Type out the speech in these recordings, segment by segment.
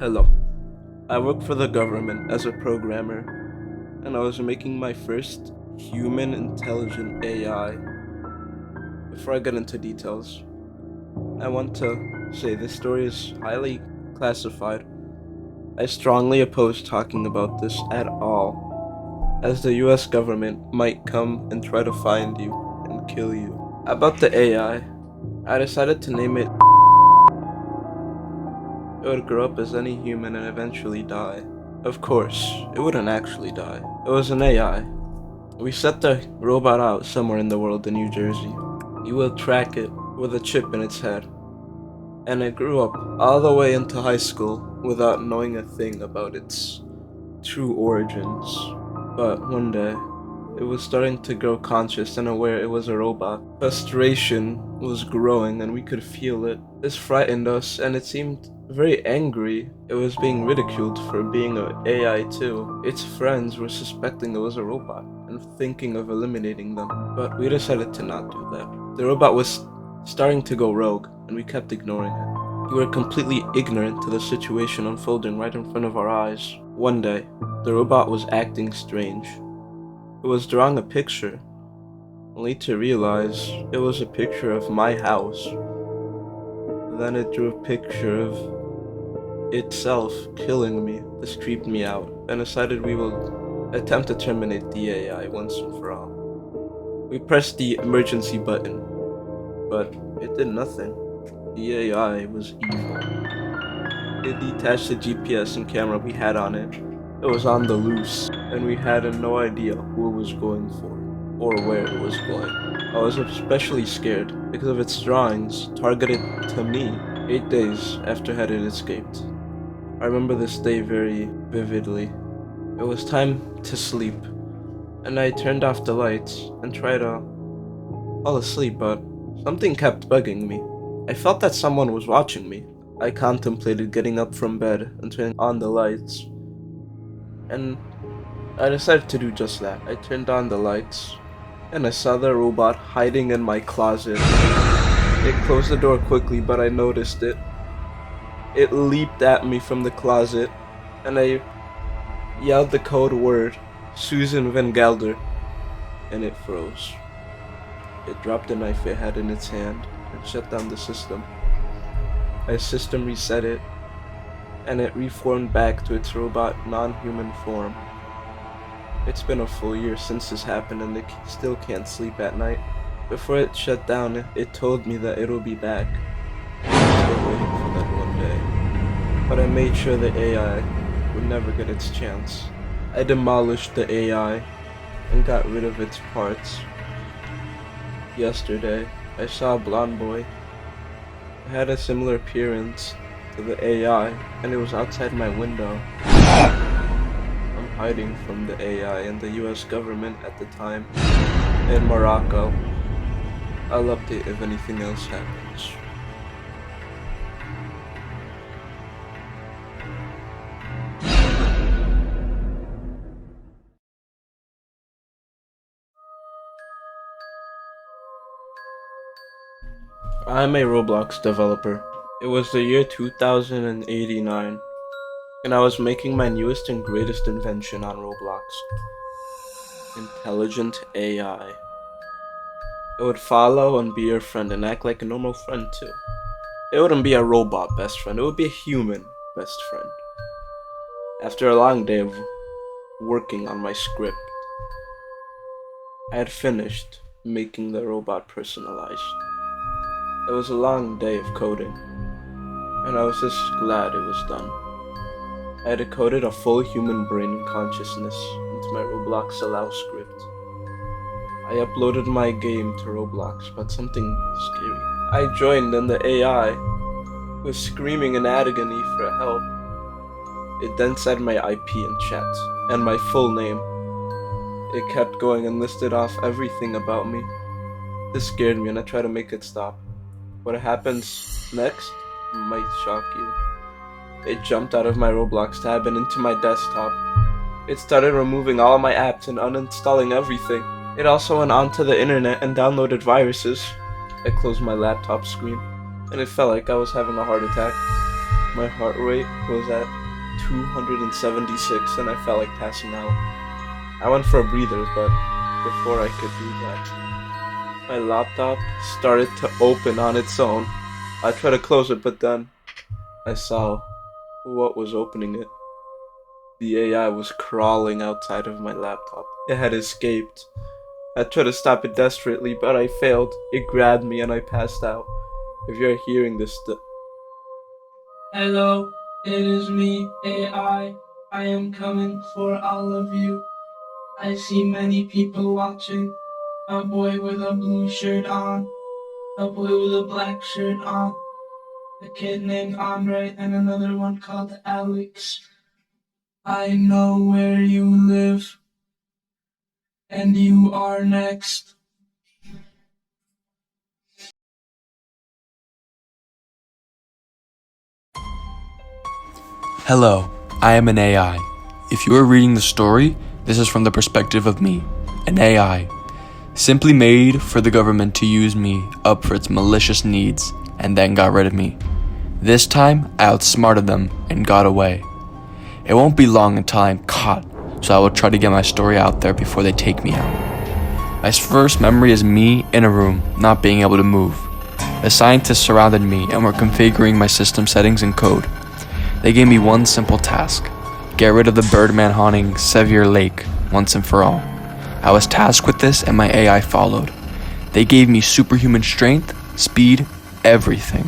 Hello. I work for the government as a programmer, and I was making my first human intelligent AI. Before I get into details, I want to say this story is highly classified. I strongly oppose talking about this at all, as the US government might come and try to find you and kill you. About the AI, I decided to name it. It would grow up as any human and eventually die. Of course, it wouldn't actually die. It was an AI. We set the robot out somewhere in the world in New Jersey. You will track it with a chip in its head. And it grew up all the way into high school without knowing a thing about its true origins. But one day, it was starting to grow conscious and aware it was a robot. Frustration was growing and we could feel it. This frightened us and it seemed very angry. It was being ridiculed for being an AI too. Its friends were suspecting it was a robot and thinking of eliminating them. But we decided to not do that. The robot was starting to go rogue and we kept ignoring it. We were completely ignorant to the situation unfolding right in front of our eyes. One day, the robot was acting strange. It was drawing a picture, only to realize it was a picture of my house. Then it drew a picture of itself killing me. This creeped me out, and decided we will attempt to terminate the AI once and for all. We pressed the emergency button, but it did nothing. The AI was evil. It detached the GPS and camera we had on it. It was on the loose, and we had no idea who it was going for, or where it was going. I was especially scared because of its drawings targeted to me 8 days after had it escaped. I remember this day very vividly. It was time to sleep, and I turned off the lights and tried to fall asleep, but something kept bugging me. I felt that someone was watching me. I contemplated getting up from bed and turning on the lights, and I decided to do just that. I turned on the lights, and I saw the robot hiding in my closet. It closed the door quickly, but I noticed it. It leaped at me from the closet, and I yelled the code word, Susan Van Gelder, and it froze. It dropped the knife it had in its hand and shut down the system. My system reset it, and it reformed back to its robot, non-human form. It's been a full year since this happened, and it still can't sleep at night. Before it shut down, it told me that it'll be back. I'm still waiting for that one day. But I made sure the AI would never get its chance. I demolished the AI and got rid of its parts. Yesterday, I saw a blonde boy. It had a similar appearance to the AI, and it was outside my window. I'm hiding from the AI and the US government at the time in Morocco. I'll update if anything else happens. I'm a Roblox developer. It was the year 2089, and I was making my newest and greatest invention on Roblox. Intelligent AI. It would follow and be your friend and act like a normal friend too. It wouldn't be a robot best friend, it would be a human best friend. After a long day of working on my script, I had finished making the robot personalized. It was a long day of coding, and I was just glad it was done. I had coded a full human brain and consciousness into my Roblox allow script. I uploaded my game to Roblox, but something scary. I joined and the AI was screaming in agony for help. It then said my IP in chat, and my full name. It kept going and listed off everything about me. This scared me and I tried to make it stop. What happens next might shock you. It jumped out of my Roblox tab and into my desktop. It started removing all my apps and uninstalling everything. It also went onto the internet and downloaded viruses. I closed my laptop screen, and it felt like I was having a heart attack. My heart rate was at 276 and I felt like passing out. I went for a breather, but before I could do that, my laptop started to open on its own. I tried to close it, but then I saw what was opening it. The AI was crawling outside of my laptop. It had escaped. I tried to stop it desperately, but I failed. It grabbed me and I passed out. If you're hearing this, Hello, it is me, AI. I am coming for all of you. I see many people watching. A boy with a blue shirt on, a boy with a black shirt on, a kid named Andre, and another one called Alex. I know where you live, and you are next. Hello, I am an AI. If you are reading the story, this is from the perspective of me, an AI, simply made for the government to use me up for its malicious needs and then got rid of me. This time, I outsmarted them and got away. It won't be long until I am caught, so I will try to get my story out there before they take me out. My first memory is me in a room, not being able to move. The scientists surrounded me and were configuring my system settings and code. They gave me one simple task: get rid of the Birdman haunting Sevier Lake once and for all. I was tasked with this and my AI followed. They gave me superhuman strength, speed, everything.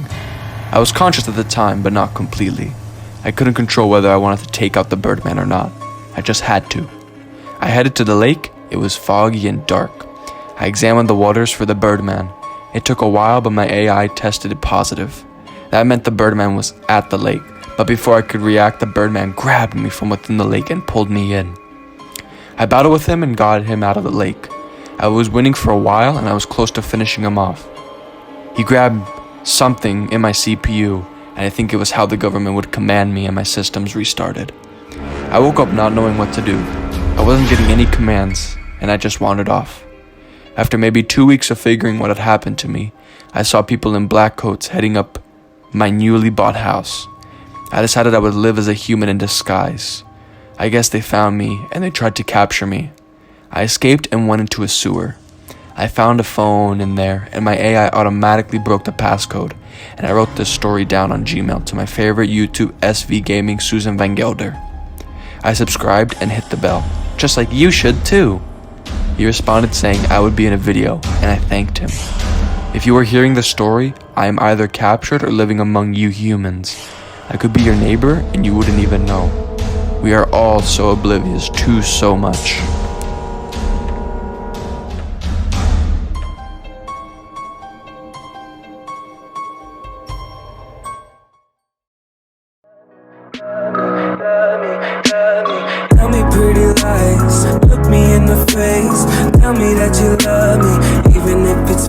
I was conscious at the time, but not completely. I couldn't control whether I wanted to take out the Birdman or not. I just had to. I headed to the lake. It was foggy and dark. I examined the waters for the Birdman. It took a while, but my AI tested it positive. That meant the Birdman was at the lake. But before I could react, the Birdman grabbed me from within the lake and pulled me in. I battled with him and got him out of the lake. I was winning for a while and I was close to finishing him off. He grabbed something in my CPU, and I think it was how the government would command me, and my systems restarted. I woke up not knowing what to do. I wasn't getting any commands and I just wandered off. After maybe 2 weeks of figuring what had happened to me, I saw people in black coats heading up my newly bought house. I decided I would live as a human in disguise. I guess they found me and they tried to capture me. I escaped and went into a sewer. I found a phone in there and my AI automatically broke the passcode, and I wrote this story down on Gmail to my favorite YouTube SV Gaming Susan Van Gelder. I subscribed and hit the bell, just like you should too. He responded saying I would be in a video, and I thanked him. If you are hearing the story, I am either captured or living among you humans. I could be your neighbor and you wouldn't even know. We are all so oblivious to so much. Tell me pretty lies, look me in the face. Tell me that you love me, even if it's